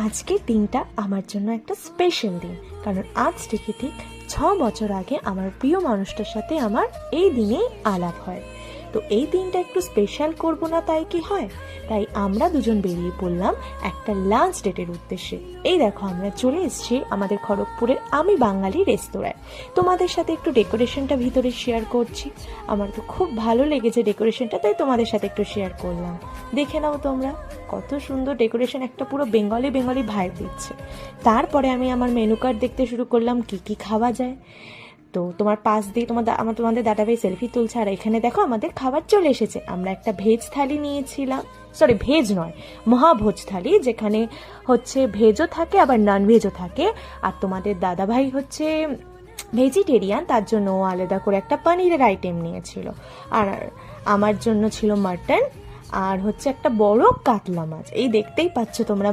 আজকের দিনটা আমার জন্য একটা স্পেশাল দিন, কারণ আজ থেকে ঠিক 6 বছর আগে আমার প্রিয় মানুষটার সাথে আমার এই দিনেই আলাপ হয়। তো এই দিনটা একটু স্পেশাল করব না তাই কি হয়? তাই আমরা দুজন বেরিয়ে পড়লাম একটা লাঞ্চ ডেটের উদ্দেশ্যে। এই দেখো আমরা চলে এসেছি আমাদের খড়গপুরের আমি বাঙালি রেস্তোরাঁয়। তোমাদের সাথে একটু ডেকোরেশনটা ভিতরে শেয়ার করছি। আমার তো খুব ভালো লেগেছে ডেকোরেশনটা, তাই তোমাদের সাথে একটু শেয়ার করলাম। দেখে নাও তোমরা, কত সুন্দর ডেকোরেশন, একটা পুরো বেঙ্গলি বেঙ্গলি ভাইব দিচ্ছে। তারপরে আমি আমার মেনু কার্ড দেখতে শুরু করলাম কি কি খাওয়া যায়। তো তোমার পাশ দিয়ে তোমাদের দাদাভাই সেলফি তুলছে, আর এখানে দেখো আমাদের খাবার চলে এসেছে। আমরা একটা ভেজ থালি নিয়েছিলাম, সরি ভেজ নয়, মহাভোজ থালি, যেখানে হচ্ছে ভেজও থাকে আবার নন ভেজও থাকে। আর তোমাদের দাদাভাই হচ্ছে ভেজিটেরিয়ান, তার জন্য ও আলাদা করে একটা পনিরের আইটেম নিয়েছিল। আর আমার জন্য ছিল মাটন, আর হচ্ছে একটা বড় কাতলা মাছ। এই দেখতেই পাচ্ছ তোমরা